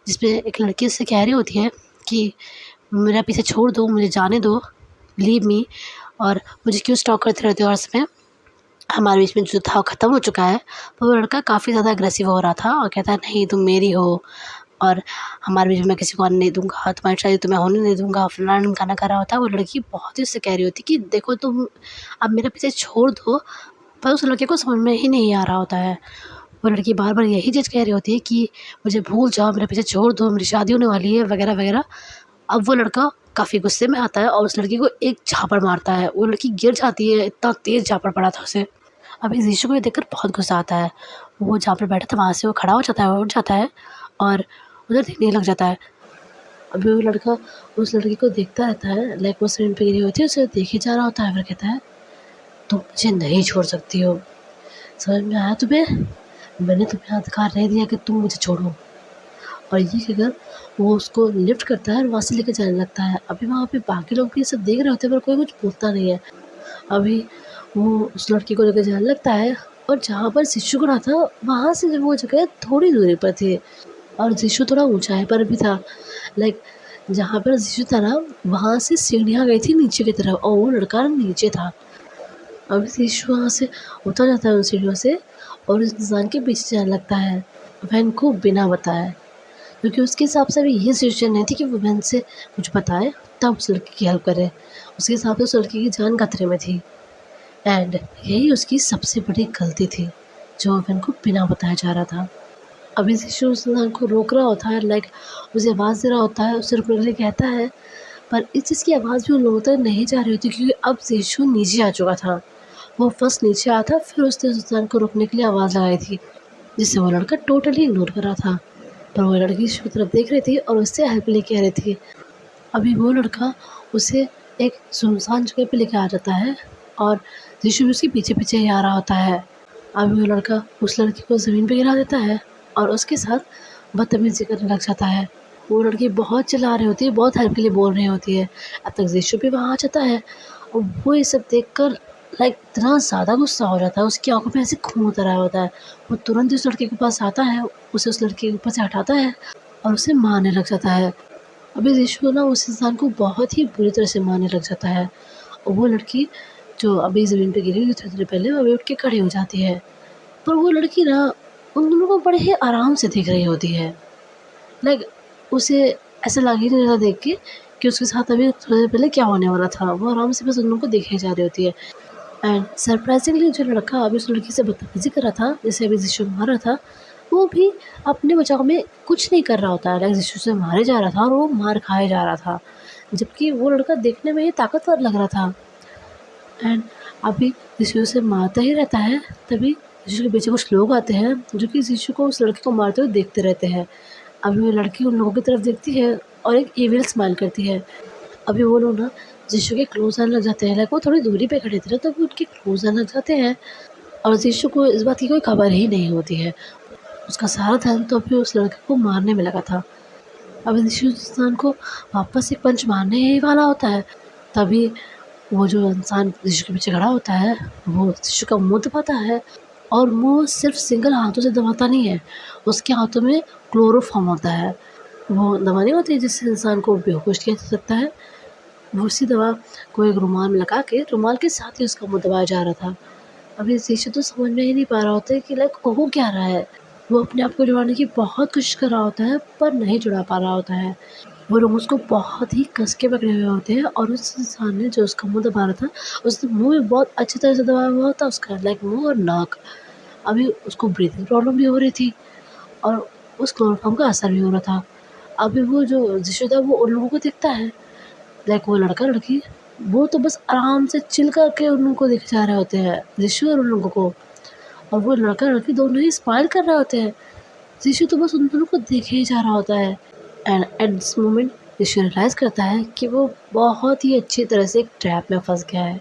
Speaker 1: जिसमें एक लड़की उससे कह रही होती है कि मेरा पीछे छोड़ दो, मुझे जाने दो, लीव मी, और मुझे क्यों स्टॉक करते रहते हो हर समय, हमारे बीच में जो था वो ख़त्म हो चुका है। पर वो लड़का काफ़ी ज़्यादा अग्रेसिव हो रहा था और कहता है, नहीं तुम मेरी हो और हमारे बीच में मैं किसी को आने नहीं दूँगा, तुम्हारी शादी तो मैं होने नहीं दूँगा, फलाना-ढिमकाना कर रहा होता है। वो लड़की बहुत ही उससे कह रही होती कि देखो तुम अब मेरा पीछे छोड़ दो, पर उस लड़के को समझ में ही नहीं आ रहा होता है। वो लड़की बार-बार यही चीज़ कह रही होती है कि मुझे भूल जाओ, मेरे पीछे छोड़ दो, मेरी शादी होने वाली है वगैरह-वगैरह। अब वो लड़का काफ़ी गुस्से में आता है और उस लड़की को एक झापड़ मारता है। वो लड़की गिर जाती है, इतना तेज़ झापड़ पड़ा था उसे। अभी ज़ीशु को ये देखकर बहुत गुस्सा आता है। वो जहाँ पे बैठा था वहाँ से वो खड़ा हो जाता है, उठ जाता है और उधर देखने लग जाता है। अभी वो लड़का उस लड़की को देखता रहता है, लाइक वो ज़मीन पे गिरी होती है, उसे देखे जा रहा होता है। फिर कहता है, तुम मुझे नहीं छोड़ सकती हो, समझ में आया तुम्हें? मैंने तुम्हें अधिकार नहीं दिया कि तुम मुझे छोड़ो। और ये कहकर वो उसको लिफ्ट करता है और वहाँ से लेकर जाने लगता है। अभी वहाँ पे बाकी लोग भी ये सब देख रहे होते हैं, पर कोई कुछ बोलता नहीं है। अभी वो उस लड़की को लेकर जाने लगता है और जहाँ पर ज़ीशु खड़ा था वहाँ से वो जगह थोड़ी दूरी पर थी और ज़ीशु थोड़ा ऊँचाई पर भी था। लाइक जहाँ पर ज़ीशु था ना, वहाँ से सीढ़ियाँ गई थी नीचे की तरफ और वो लड़का नीचे था। अभी ज़ीशु वहाँ से उतर जाता है उन सीढ़ियों से और उस इंसान के पीछे जाने लगता है, वैन को बिना बताए, क्योंकि उसके हिसाब से अभी ये सिचुएशन नहीं थी कि वो वैन से कुछ बताए तब उस लड़की की हेल्प करे। उसके हिसाब से उस लड़की की जान खतरे में थी एंड यही उसकी सबसे बड़ी गलती थी, जो वैन को बिना बताया जा रहा था। अभी ज़ीशु उस इंसान को रोक रहा होता है, लाइक उसे आवाज़ दे रहा होता है, उसे रुकने के लिए कहता है, पर इस चीज़ की आवाज़ भी उन लोगों तक नहीं जा रही होती, क्योंकि अब ज़ीशु नीचे आ चुका था। वो फर्स्ट नीचे आया था, फिर उसने उस इंसान को रोकने के लिए आवाज़ लगाई थी, जिसे वो लड़का टोटली इग्नोर कर रहा था। पर वो लड़की ज़ीशु की तरफ देख रही थी और उससे हेल्प लेके आ रही थी। अभी वो लड़का उसे एक सुनसान जगह पे लेके आ जाता है और ऋषि भी उसके पीछे पीछे ही आ रहा होता है। अब वो लड़का उस लड़की को ज़मीन पे गिरा देता है और उसके साथ बदतमीज़ी करने लग जाता है। वो लड़की बहुत चिल्ला रही होती है, बहुत हेल्प के लिए बोल रही होती है। अब तक ऋषि भी वहाँ आ जाता है और वो ये सब देखकर इतना ज़्यादा गुस्सा हो जाता है, उसकी आँखों में ऐसे खून उतर आया होता है। वो तुरंत उस लड़के के पास आता है, उसे उस लड़के के ऊपर से हटाता है और उसे मारने लग जाता है। अभी ऋषु ना उस इंसान को बहुत ही बुरी तरह से मारने लग जाता है और वो लड़की जो अभी ज़मीन पे गिरी हुई थी थोड़ी देर पहले, वो अभी उठ के खड़ी हो जाती है। पर वो लड़की ना उन दोनों को बड़े ही आराम से देख रही होती है। लाइक उसे ऐसा लग ही नहीं रहा देख के कि उसके साथ अभी थोड़ी देर पहले क्या होने वाला था। वो आराम से बस उन लोगों को देखे जा रही होती है। एंड सरप्राइजिंगली जो लड़का अभी उस लड़की से बदतमीज़ी कर रहा था, जिसे अभी ज़िशु मार रहा था, वो भी अपने बचाव में कुछ नहीं कर रहा होता है। लाइक ज़िशु से मारे जा रहा था और वो मार खाए जा रहा था। जबकि वो लड़का देखने में ही ताकतवर लग रहा था। एंड अभी ज़िशु उसे मारता ही रहता है, तभी ज़िशु के पीछे कुछ लोग आते हैं जो कि ज़िशु को उस लड़के को मारते हुए देखते रहते हैं। अभी वो लड़की उन लोगों की तरफ देखती है और एक इविल स्माइल करती है। अभी वो लोग ना ज़िशु के क्लोज़ आने लग जाते हैं। लाइक वो थोड़ी दूरी पे खड़े थे ना, तभी उनके क्लोज़ आने लग जाते हैं और ज़िशु को इस बात की कोई खबर ही नहीं होती है। उसका सारा ध्यान तो अभी उस लड़के को मारने में लगा था। अभी ज़िशु उस इंसान को वापस एक पंच मारने ही वाला होता है, तभी वो जो इंसान ज़िशु के पीछे खड़ा होता है, वो ज़िशु का मुँह दबाता है और मुँह सिर्फ़ सिंगल हाथों से दबाता नहीं है, उसके हाथों में क्लोरोफ़ॉर्म होता है। वो दवा नहीं होती जिससे इंसान को बेहोश किया जा सकता है, वो उसी दवा को एक रुमाल में लगा के रुमाल के साथ ही उसका मुँह दबाया जा रहा था। अभी शीशु तो समझ में ही नहीं पा रहा होता है कि हो क्या रहा है। वो अपने आप को जुड़ाने की बहुत कोशिश कर रहा होता है पर नहीं जुड़ा पा रहा होता है। वो लोग उसको बहुत ही कस के पकड़े हुए होते हैं और उस इंसान ने जो उसका मुँह दबा रहा था, उसने मुँह भी बहुत अच्छी तरह से दबाया हुआ था उसका, मुँह और नाक। अभी उसको ब्रीथिंग प्रॉब्लम भी हो रही थी और उस क्लोरोफॉर्म का असर भी हो रहा था। अभी वो जो जिशु था वो उन लोगों को देखता है, वो लड़का-लड़की, वो तो बस आराम से चिल करके उन लोगों को देखे जा रहे होते हैं, जिशु और उन लोगों को। और वो लड़का-लड़की दोनों ही स्माइल कर रहे होते हैं। जिशु तो बस उन दोनों को देखे ही जा रहा होता है। And at this moment Jishu realise करता है कि वो बहुत ही अच्छी तरह से एक ट्रैप में फँस गया है।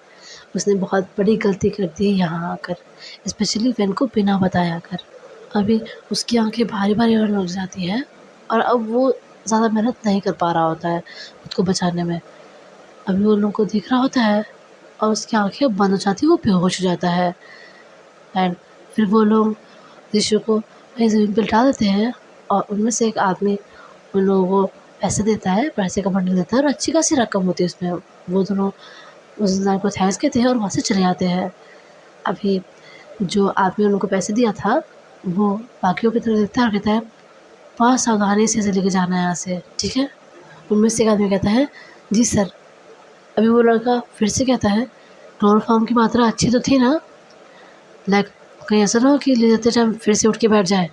Speaker 1: उसने बहुत बड़ी गलती कर दी है यहाँ आकर, स्पेशली वेन को बिना बताए आकर। अभी उसकी आँखें भारी-भारी होने लग जाती हैं और अब वो ज़्यादा मेहनत नहीं कर पा रहा होता है खुद को बचाने में। अभी वो उन लोगों को देख रहा होता है और उसकी आँखें बंद हो जाती हैं, वो बेहोश हो जाता है। एंड फिर वो लोग यीशु को वहीं ज़मीन पे लिटा देते हैं और उनमें से एक आदमी उन लोगों को पैसे देता है, पैसे का बंडल देता है और अच्छी खासी रकम होती है उसमें। वो दोनों उस इंसान को थैंक्स कहते हैं और वहाँ से चले जाते हैं। अभी जो आदमी उन लोगों को पैसे दिया था, वो बाकियों की तरफ देखता है और कहता है, बहुत सावधानी से इसे लेके जाना है यहाँ से, ठीक है? उनमें से एक आदमी कहता है, जी सर। अभी वो लड़का फिर से कहता है, क्लोरोफॉर्म की मात्रा अच्छी तो थी ना? कहीं ऐसा ना हो कि ले जाते टाइम फिर से उठ के बैठ जाए,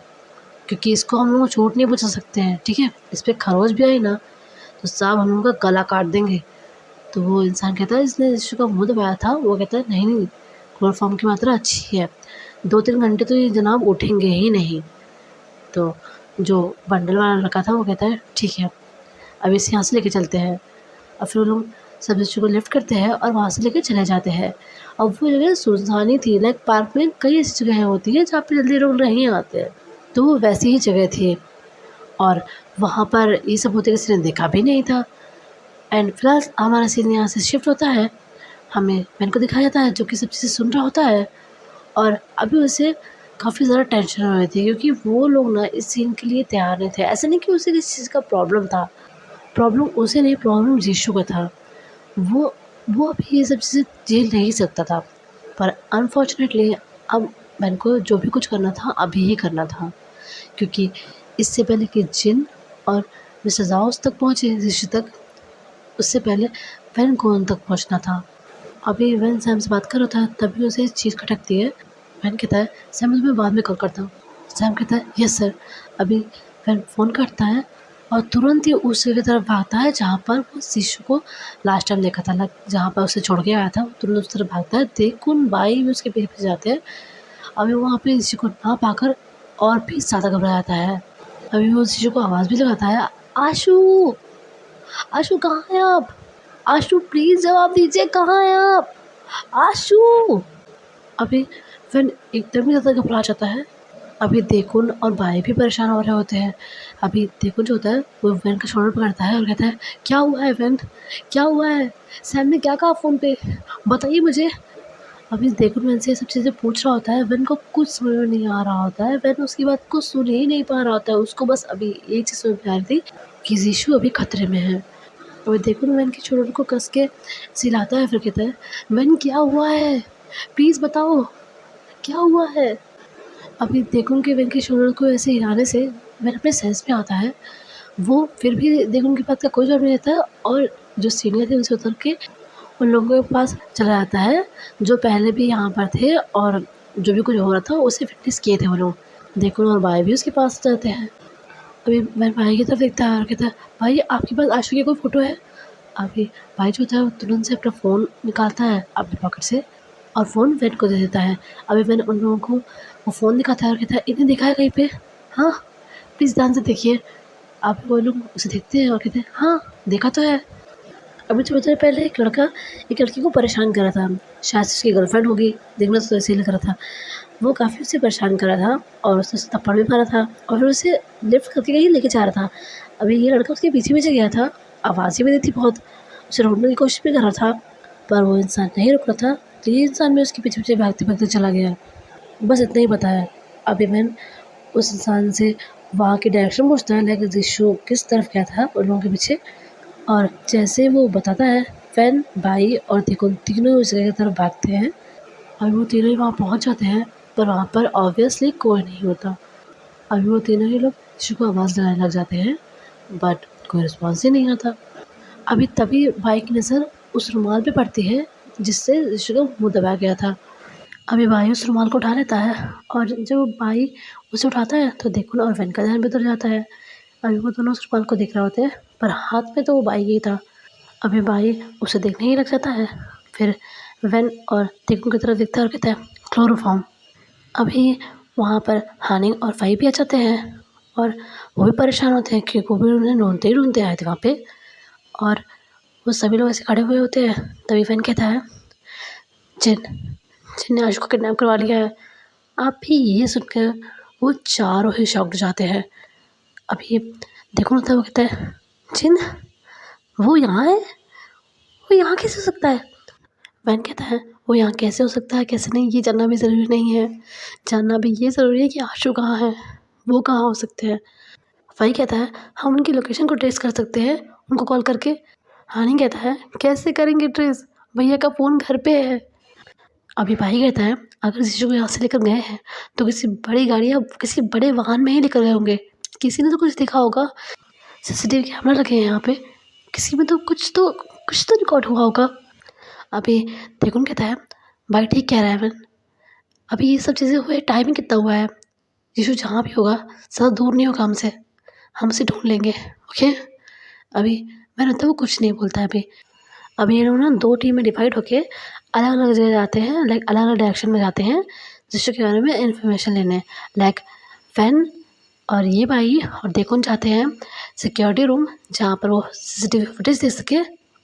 Speaker 1: क्योंकि इसको हम लोग चोट नहीं पहुँचा सकते हैं, ठीक है? इस पे खरोच भी आई ना तो साहब हम लोगों का गला काट देंगे। तो वो इंसान कहता है जिसने यीशु का मुँह दबाया था, वो कहता है नहीं, नहीं, क्लोरोफॉर्म की मात्रा अच्छी है। 2-3 घंटे तो ये जनाब उठेंगे ही नहीं। तो जो बंडल वाला लड़का था वो कहता है ठीक है, अब इसे यहाँ से लेके चलते हैं। और फिर वो लोग सब बच्चों को लिफ्ट करते हैं और वहाँ से लेके चले जाते हैं। अब वो जगह सुनसान ही थी, पार्क में कई ऐसी जगहें होती हैं जहाँ पे जल्दी लोग नहीं आते हैं, तो वो वैसी ही जगह थी और वहाँ पर ये सब होते किसी ने देखा भी नहीं था। एंड फिलहाल हमारा सीन यहाँ से शिफ्ट होता है, हमें मैन को दिखाया जाता है जो कि सब चीज़ें सुन रहा होता है और अभी उसे काफ़ी ज़्यादा टेंशन हो रही थी क्योंकि वो लोग ना इस सीन के लिए तैयार नहीं थे। ऐसा नहीं कि उसे किसी चीज़ का प्रॉब्लम था, प्रॉब्लम उसे नहीं, प्रॉब्लम यीशु का था। वो वो अभी ये सब चीज़ें झेल नहीं सकता था, पर अनफॉर्चुनेटली अब मैन को जो भी कुछ करना था अभी ही करना था, क्योंकि इससे पहले कि जिन और मिस्टर ज़ाओस तक पहुँचे यीशु तक, उससे पहले वैन को उन तक पहुँचना था। अभी वैन सैम से बात कर रहा था तभी उसे एक चीज़ खटकती है। वैन कहता है सैम मैं बाद में कॉल करता हूँ। सैम कहता है यस सर। अभी वैन फ़ोन काटता है और तुरंत ही उस जगह की तरफ भागता है जहाँ पर वो यीशु को लास्ट टाइम देखा था, जहाँ पर उसे छोड़ के आया था, तुरंत उस तरफ भागता है। देखुन भाई भी उसके पीछे जाते हैं। अभी वहाँ पे यीशु को ना पाकर और भी ज़्यादा घबरा जाता है। अभी वो यीशु को आवाज़ भी लगाता है, आशु, आशु कहाँ हैं आप? आशु प्लीज़ जवाब दीजिए, कहाँ हैं आप? आशु। अभी फिर एकदम ही ज़्यादा घबरा जाता है। अभी देखुन और भाई भी परेशान हो रहे होते हैं। अभी देखुन जो होता है वो वैन का शोल्डर पकड़ता है और कहता है, क्या हुआ है वैन? क्या हुआ है? सैम ने क्या कहा फ़ोन पे? बताइए मुझे। अभी देखुन वैन से ये सब चीज़ें पूछ रहा होता है। वैन को कुछ समझ में नहीं आ रहा होता है। वैन उसकी बात को सुन ही नहीं पा रहा होता है। उसको बस अभी एक चीज़ समझ में आ रही थी कि जीशु अभी खतरे में है। और देखुन वैन के शोल्डर को कस के सिलाता है, फिर कहता है, वैन क्या हुआ है? प्लीज़ बताओ, क्या हुआ है? अभी देखूँ कि वेंकी शोल्डर को ऐसे हिलाने से वैन अपने सेंस में आता है। वो फिर भी देखूँ की बात का कोई जवाब नहीं देता है और जो सीनियर थे उनसे उतर के उन लोगों के पास चला जाता है, जो पहले भी यहाँ पर थे और जो भी कुछ हो रहा था उसे विटनेस किए थे वो लोग। देखूँ और भाई भी उसके पास जाते हैं। अभी मेरे भाई की तरफ देखता है और कहता है, भाई आपके पास आशु की कोई फ़ोटो है? अभी भाई जो होता है वो तुरंत से अपना फ़ोन निकालता है अपने पॉकेट से और फ़ोन वैन को दे देता है। अभी वैन उन लोगों को वो फ़ोन दिखाता है और कहता है, इन्हें दिखा है कहीं पे? हाँ, प्लीज़ ध्यान से देखिए। अब वो लोग उसे देखते हैं और कहते हैं, हाँ, देखा तो है। अभी थोड़ी देर पहले एक लड़की को परेशान कर रहा था। शायद से उसकी गर्लफ्रेंड होगी, देखने से तो ऐसे ही लग रहा था। वो काफ़ी उसे परेशान कर रहा था और उसने उसे थप्पड़ भी मारा था और फिर उसे लिफ्ट करके कहीं लेके जा रहा था। अभी ये लड़का उसके पीछे-पीछे गया था, आवाज़ें भी दी थी बहुत, उसे रोकने की कोशिश भी कर रहा था, पर वो इंसान नहीं रुक रहा था, तो ये इंसान भी उसके पीछे-पीछे भागते-भागते चला गया। बस इतना ही पता है। अभी मैं उस इंसान से वहाँ की डायरेक्शन पूछता है, लाइक जीशु किस तरफ गया था उन लोगों के पीछे, और जैसे वो बताता है, फैन, भाई और देखो तीनों उस जगह की तरफ भागते हैं और वो तीनों ही वहाँ पहुँच जाते हैं, पर वहाँ पर ऑब्वियसली कोई नहीं होता। अभी वो तीनों ही लोग जीशु को आवाज़ लगाने लग जाते हैं, बट कोई रिस्पॉन्स ही नहीं आता। अभी तभी भाई की नज़र उस रुमाल पे पड़ती है जिससे जीशु का मुँह दबाया गया था। अभी भाई उस रुमाल को उठा लेता है और जब भाई उसे उठाता है तो देखो और वैन का ध्यान भी उधर जाता है। अभी वो दोनों उस रुमाल को देख रहे होते हैं, पर हाथ में तो वो भाई ही था। अभी भाई उसे देखने ही लग जाता है। फिर वैन और देखो की तरफ देखता है और कहता है, क्लोरोफॉर्म। अभी वहाँ पर हानि और फाई भी आ जाते हैं और वो भी परेशान होते हैं क्योंकि वो भी उन्हें ढूंढते ही ढूंढते आए थे वहाँ पे। और वो सभी लोग ऐसे खड़े हुए होते हैं। तभी वैन कहता है, जिन जिन ने आशु को किडनैप करवा लिया है। आप भी ये सुनकर वो चारों ही शॉक्ड हो जाते हैं। अभी देखो ना, तब वो कहता है, जिन, वो यहाँ है? वो यहाँ कैसे हो सकता है? वैन कहता है, वो यहाँ कैसे हो सकता है, कैसे नहीं, ये जानना भी ज़रूरी नहीं है। जानना भी ये ज़रूरी है कि आशु कहाँ है, वो कहाँ हो सकते हैं। वही कहता है, हम उनकी लोकेशन को ट्रेस कर सकते हैं उनको कॉल करके। हानि कहता है, कैसे करेंगे ट्रेस, भैया का फ़ोन घर पे है। अभी भाई कहता है, अगर जीशु को यहाँ से लेकर गए हैं तो किसी बड़ी गाड़ी या किसी बड़े वाहन में ही लेकर गए होंगे। किसी ने तो कुछ देखा होगा, सीसीटीवी कैमरा लगे हैं यहाँ पे, किसी में तो कुछ तो रिकॉर्ड हुआ होगा। अभी देखुन कहता है, भाई ठीक कह रहा है मैं, अभी ये सब चीज़ें हुए टाइमिंग कितना हुआ है, जीशु जहाँ भी होगा ज़्यादा दूर नहीं होगा हमसे, हम उसे ढूंढ लेंगे, ओके। अभी मैंने तो वो कुछ नहीं बोलता है। अभी ये लोग ना 2 टीम में डिवाइड होके अलग-अलग जगह जाते हैं, लाइक अलग-अलग डायरेक्शन में जाते हैं, जिसके के बारे में इन्फॉर्मेशन लेने। लाइक फैन और ये भाई और देखुन जाते हैं सिक्योरिटी रूम, जहाँ पर वो सीसीटीवी फुटेज देख सके,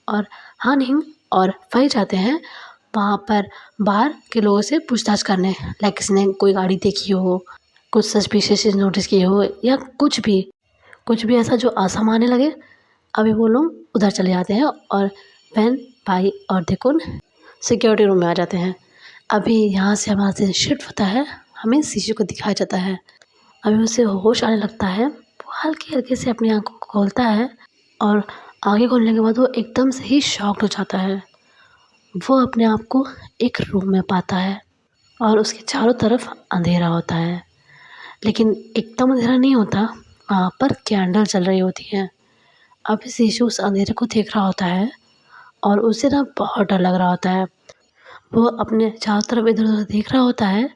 Speaker 1: और हानिंग और फई जाते हैं वहाँ पर बाहर के लोगों से पूछताछ करने, लाइक किसी ने कोई गाड़ी देखी हो, कुछ सस्पिशियस चीज़ नोटिस की हो या कुछ भी ऐसा जो असामान्य लगे। अभी वो लोग उधर चले जाते हैं और फैन, भाई और देखुन सिक्योरिटी रूम में आ जाते हैं। अभी यहाँ से हमारा सीन शिफ्ट होता है, हमें जीशु को दिखाया जाता है। अभी उसे होश आने लगता है, वो हल्के-हल्के से अपनी आँखों को खोलता है और आँखें खोलने के बाद वो एकदम से ही शॉक्ड हो जाता है। वो अपने आप को एक रूम में पाता है और उसके चारों तरफ अंधेरा होता है, लेकिन एकदम अंधेरा नहीं होता, वहाँ पर कैंडल जल रही होती हैं। अभी जीशु उस अंधेरे को देख रहा होता है और उसे ना बहुत डर लग रहा होता है। वो अपने चारों तरफ इधर-उधर देख रहा होता है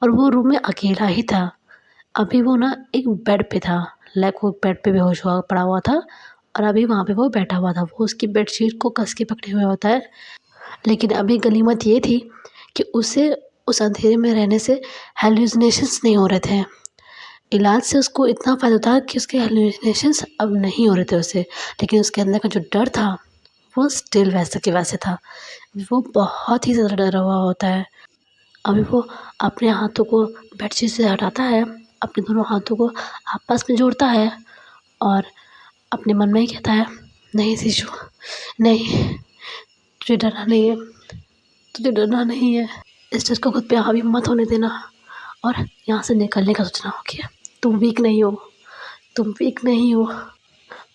Speaker 1: और वो रूम में अकेला ही था। अभी वो ना एक बेड पे था, लाइक वो बेड पे बेहोश हुआ पड़ा हुआ था और अभी वहाँ पे वो बैठा हुआ था। वो उसकी बेडशीट को कस के पकड़े हुए होता है, लेकिन अभी गनीमत ये थी कि उसे उस अंधेरे में रहने से हैलुसिनेशंस नहीं हो रहे थे। इलाज से उसको इतना फ़ायदा था कि उसके हैलुसिनेशंस अब नहीं हो रहे थे उसे, लेकिन उसके अंदर का जो डर था वो स्टिल वैसे के वैसे था। वो बहुत ही ज़्यादा डरा हुआ होता है। अभी वो अपने हाथों को बेडशीट से हटाता है, अपने दोनों हाथों को आपस में जोड़ता है और अपने मन में ही कहता है, नहीं जीशु, नहीं, तुझे डरना नहीं है, तुझे डरना नहीं है। इस डर को खुद पे हावी मत होने देना और यहाँ से निकलने का सोचना हो गया। तुम वीक नहीं हो, तुम वीक नहीं हो।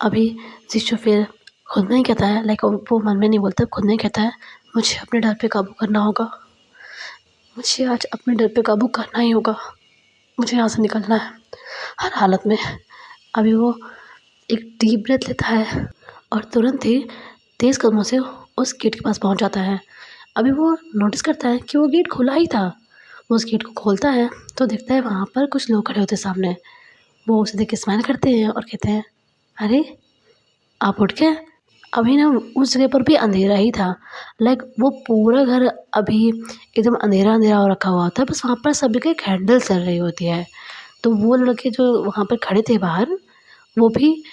Speaker 1: अभी जीशु फिर खुद में ही कहता है, लाइक वो मन में नहीं बोलता, खुद में ही कहता है, मुझे अपने डर पे काबू करना होगा, मुझे आज अपने डर पे काबू करना ही होगा, मुझे यहाँ से निकलना है हर हालत में। अभी वो एक डीप ब्रेथ लेता है और तुरंत ही तेज़ कदमों से उस गेट के पास पहुँच जाता है। अभी वो नोटिस करता है कि वो गेट खुला ही था। वो उस गेट को खोलता है तो देखता है वहाँ पर कुछ लोग खड़े होते हैं सामने। वो उसे देख के स्माइल करते हैं और कहते हैं, अरे आप उठ गए। अभी ना उस जगह पर भी अंधेरा ही था। लाइक वो पूरा घर अभी एकदम अंधेरा अंधेरा हो रखा हुआ था, बस वहाँ पर सभी की कैंडल चल रही होती है। तो वो लड़के जो वहाँ पर खड़े थे बाहर, वो भी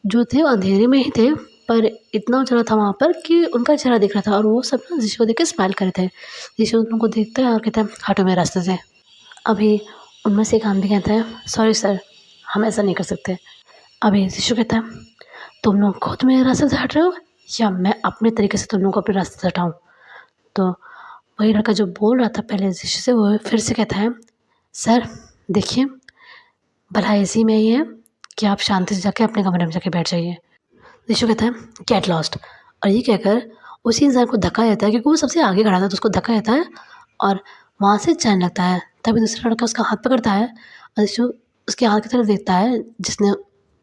Speaker 1: जो थे अंधेरे में ही थे, पर इतना उजाला था वहाँ पर कि उनका चेहरा दिख रहा था और वो सब ना जीशु को देख के स्माइल कर रहे थे। जीशु उनको देखता है और कहता है, हटो मेरे रास्ते से। अभी उनमें से एक आदमी कहता है, सॉरी सर, हम ऐसा नहीं कर सकते। अभी जीशु कहता है, तुम लोग खुद मेरे रास्ते से हट रहे हो या मैं अपने तरीके से तुम लोग को अपने रास्ते से हटाऊँ? तो वही लड़का जो बोल रहा था पहले जीशु से, वो फिर से कहता है, सर देखिए, भला इसी में ही है कि आप शांति से जाके अपने कमरे में जाके बैठ जाइए। यीशु कहता है, गेट लॉस्ट। और ये कहकर उसी इंसान को धक्का देता है, क्योंकि वो सबसे आगे खड़ा था तो उसको धक्का देता है और वहाँ से जाने लगता है। तभी दूसरा लड़का उसका हाथ पकड़ता है और यीशु उसके हाथ की तरफ देखता है जिसने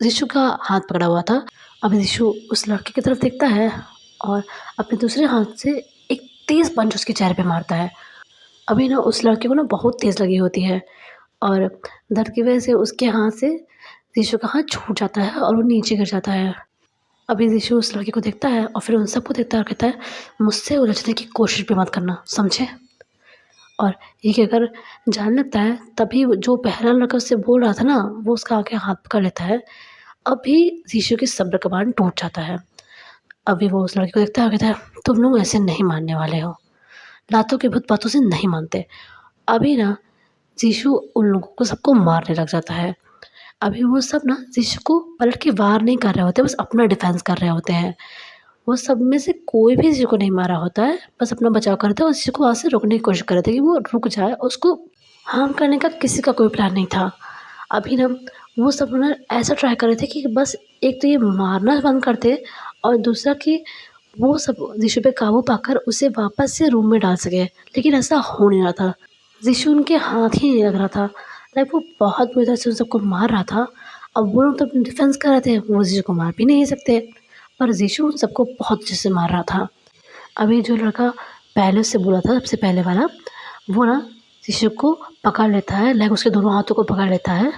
Speaker 1: यीशु का हाथ पकड़ा हुआ था। अब यीशु उस लड़के की तरफ देखता है और अपने दूसरे हाथ से एक तेज़ पंच उसके चेहरे पे मारता है। अभी ना उस लड़के को ना बहुत तेज़ लगी होती है और दर्द की वजह से उसके हाथ से यीशु का हाथ छूट जाता है और वो नीचे गिर जाता है। अभी यीशु उस लड़के को देखता है और फिर उन सबको देखता है और कहता है, मुझसे उलझने की कोशिश भी मत करना, समझे? और ये कहकर जाने लगता है। तभी वो जो पहला लड़का उससे बोल रहा था ना, वो उसका आके हाथ पकड़ लेता है। अभी यीशु की सब्र का बाँध टूट जाता है। अभी वो उस लड़के को देखता है और कहता है, तुम लोग ऐसे नहीं मानने वाले हो, लातों के भूत बातों से नहीं मानते। अभी ना यीशु उन लोगों को सबको मारने लग जाता है। अभी वो सब ना यीशु को पलट के वार नहीं कर रहे होते, बस अपना डिफेंस कर रहे होते हैं। वो सब में से कोई भी यीशु को नहीं मारा होता है, बस अपना बचाव करते हैं और यीशु को वहाँ से रोकने की कोशिश कर रहे थे कि वो रुक जाए। उसको हार्म करने का किसी का कोई प्लान नहीं था। अभी ना वो सब ना ऐसा ट्राई कर रहे थे कि बस एक तो ये मारना बंद कर दें और दूसरा कि वो सब यीशु पे काबू पाकर उसे वापस से रूम में डाल सकें, लेकिन ऐसा हो नहीं रहा था। यीशु उनके हाथ ही नहीं लग रहा था। लाइक वो बहुत बुरी तरह से उन सबको मार रहा था। अब वो लोग तो अपनी डिफेंस कर रहे थे, वो यीशु को मार भी नहीं सकते, पर यीशु उन सबको बहुत अच्छे से मार रहा था। अभी जो लड़का पहले उससे बोला था, सबसे पहले वाला, वो ना यीशु को पकड़ लेता है, लाइक उसके दोनों हाथों को पकड़ लेता है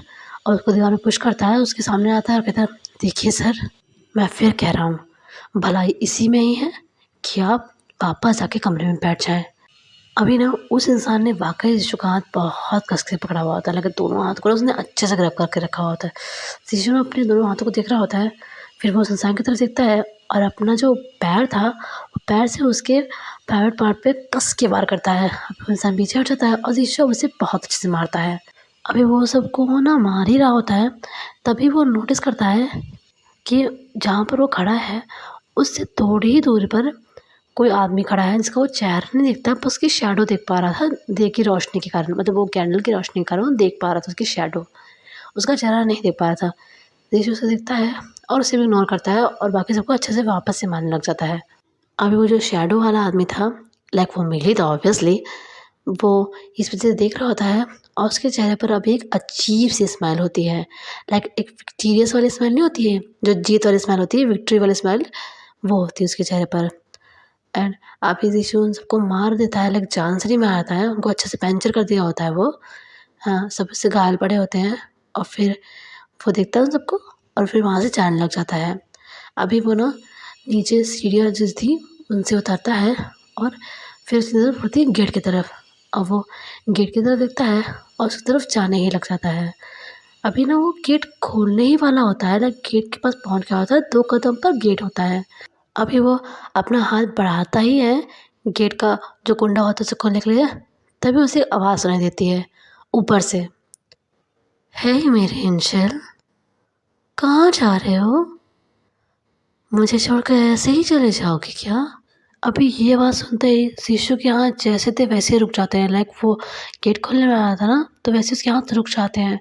Speaker 1: और उसको दीवार में पुश करता है। उसके सामने आता है और कहता है, देखिए सर, मैं फिर कह रहा हूँ, भलाई इसी में ही है कि आप वापस जाके कमरे में बैठ जाएँ। अभी ना उस इंसान ने वाक़ई यीशु का हाथ बहुत कस के पकड़ा हुआ होता है, लेकिन दोनों हाथ को ना उसने अच्छे से ग्रैब करके रखा हुआ होता है। यीशु ना अपने दोनों हाथों को देख रहा होता है, फिर वो उस इंसान की तरफ देखता है और अपना जो पैर था, वो पैर से उसके प्राइवेट पार्ट पे कस के वार करता है। अब वो इंसान पीछे हट जाता है और यीशु उसे बहुत अच्छे से मारता है। अभी वो सबको वो ना मार ही रहा होता है, तभी वो नोटिस करता है कि जहाँ पर वो खड़ा है, उससे थोड़ी ही दूरी पर कोई आदमी खड़ा है जिसका वो चेहरा नहीं दिखता, बस उसकी शैडो देख पा रहा था, डे की रोशनी के कारण, मतलब वो कैंडल की रोशनी के कारण वो देख पा रहा था उसकी शैडो, उसका चेहरा नहीं देख पा रहा था। यीशु उसे देखता है और उसे भी इग्नोर करता है और बाकी सबको अच्छे से वापस से मारने लग जाता है। अभी वो जो शैडो वाला आदमी था, लाइक वो मिल ही था ऑब्वियसली, वो इस वजह से देख रहा होता है और उसके चेहरे पर अभी एक अजीब सी स्माइल होती है। लाइक एक विक्टीरियस वाली स्माइल नहीं होती है, जो जीत वाली स्माइल होती है, विक्ट्री वाली स्माइल, वो होती है उसके चेहरे पर। एंड अभी यीशु उन सबको मार देता है, लाइक जान से नहीं मारता है, उनको अच्छे से पैंचर कर दिया होता है वो। हाँ, सब उससे घायल पड़े होते हैं और फिर वो देखता है उन सबको और फिर वहाँ से जाने लग जाता है। अभी वो ना नीचे सीढ़ियाँ जो थी उनसे उतरता है और फिर उसकी तरफ बढ़ती है गेट की तरफ। अब वो गेट की तरफ देखता है और उसकी तरफ जाने ही लग जाता है। अभी ना वो गेट खोलने ही वाला होता है, लाइक गेट के पास पहुँच गया होता है, 2 कदम पर गेट होता है। अभी वो अपना हाथ बढ़ाता ही है गेट का जो कुंडा होता है उसे खोलने के लिए, तभी उसे आवाज़ सुनाई देती है ऊपर से। हे मेरे एंजल, कहाँ जा रहे हो? मुझे छोड़कर ऐसे ही चले जाओगे क्या? अभी ये आवाज़ सुनते ही शीशु के हाथ जैसे थे वैसे रुक जाते हैं। लाइक वो गेट खोलने में आया था ना, तो वैसे उसके हाथ रुक जाते हैं।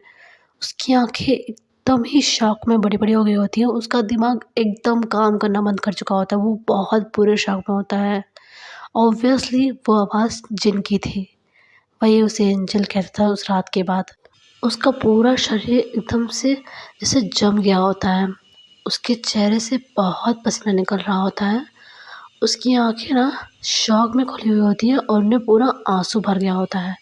Speaker 1: उसकी आंखें एकदम ही शॉक में बड़ी-बड़ी हो गई होती हैं। उसका दिमाग एकदम काम करना बंद कर चुका होता है। वो बहुत बुरे शॉक में होता है। ऑब्वियसली वो आवाज़ जिन की थी। वही उसे एंजल कहता था उस रात के बाद। उसका पूरा शरीर एकदम से जैसे जम गया होता है। उसके चेहरे से बहुत पसीना निकल रहा होता है। उसकी आँखें ना शॉक में खुली हुई होती हैं और उनमें पूरा आँसू भर गया होता है।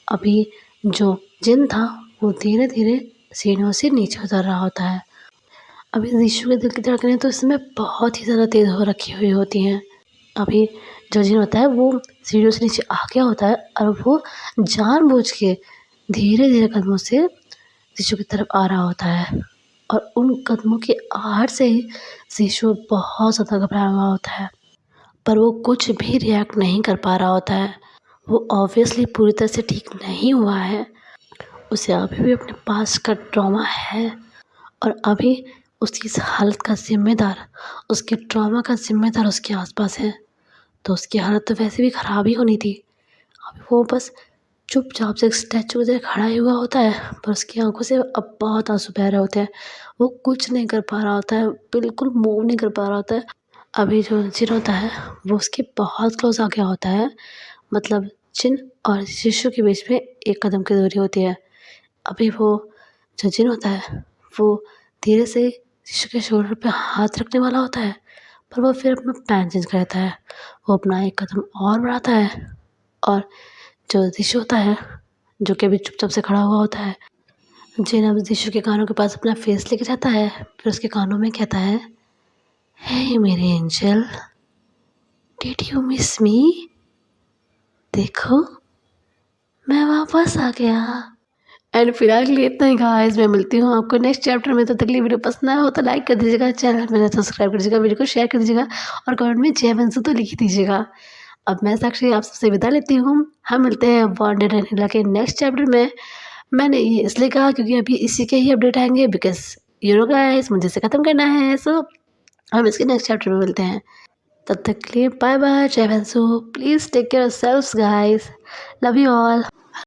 Speaker 1: अभी जो जिन था वो धीरे-धीरे सीढ़ियों से नीचे उतर रहा होता है। अभी रीशु के दिल की धड़कनें तो इस समय बहुत ही ज़्यादा तेज़ हो रखी हुई होती हैं। अभी जो जिन होता है वो सीढ़ियों से नीचे आ गया होता है और वो जानबूझ के धीरे-धीरे कदमों से रीशु की तरफ आ रहा होता है और उन कदमों की आहट से ही रीशु बहुत ज़्यादा घबराया हुआ होता है। पर वो कुछ भी रिएक्ट नहीं कर पा रहा होता है। वो ऑब्वियसली पूरी तरह से ठीक नहीं हुआ है। उसे अभी भी अपने पास्ट का ट्रॉमा है और अभी उसकी इस हालत का ज़िम्मेदार, उसके ट्रॉमा का ज़िम्मेदार उसके आस-पास है। तो उसकी हालत तो वैसे भी ख़राब ही होनी थी। अभी वो बस चुपचाप से एक स्टैचू की तरह खड़ा ही हुआ होता है, पर उसकी आँखों से अब बहुत आँसू बह रहे होते हैं। वो कुछ नहीं कर पा रहा होता है, बिल्कुल मूव नहीं कर पा रहा होता है। अभी जो जिन होता है वो उसके बहुत क्लोज़ आ गया होता है। मतलब जिन और शिशु के बीच में एक कदम की दूरी होती है। अभी वो जो जिन होता है वो धीरे से शिशु के शोल्डर पे हाथ रखने वाला होता है, पर वो फिर अपना प्लान चेंज कर देता है। वो अपना एक कदम और बढ़ाता है और जो शिशु होता है, जो कि अभी चुपचाप से खड़ा हुआ होता है, जिन अब शिशु के कानों के पास अपना फेस लेके जाता है, फिर उसके कानों में कहता है, हे मेरे एंजल, डिड यू मिस मी? देखो, मैं वापस आ गया। एंड फिलहाल के लिए इतना ही गाइस। मैं मिलती हूँ आपको नेक्स्ट चैप्टर में। तो तक के लिए वीडियो पसंद आया हो तो लाइक कर दीजिएगा, चैनल में सब्सक्राइब कर दीजिएगा, वीडियो को शेयर कर दीजिएगा और कमेंट में जय वंशु तो लिख ही दीजिएगा। अब मैं साक्षी आप सबसे विदा लेती हूँ। हम मिलते हैं बॉन्डेड एंड हिला के नेक्स्ट चैप्टर में। मैंने ये इसलिए कहा क्योंकि अभी इसी के ही अपडेट आएंगे, बिकॉज यू नो गाइस मुझे इसे ख़त्म करना है। सो हम इसके नेक्स्ट चैप्टर में मिलते हैं। तब तक के लिए बाय बाय, जय Vanshu. Please take care of selves guys. Love you all.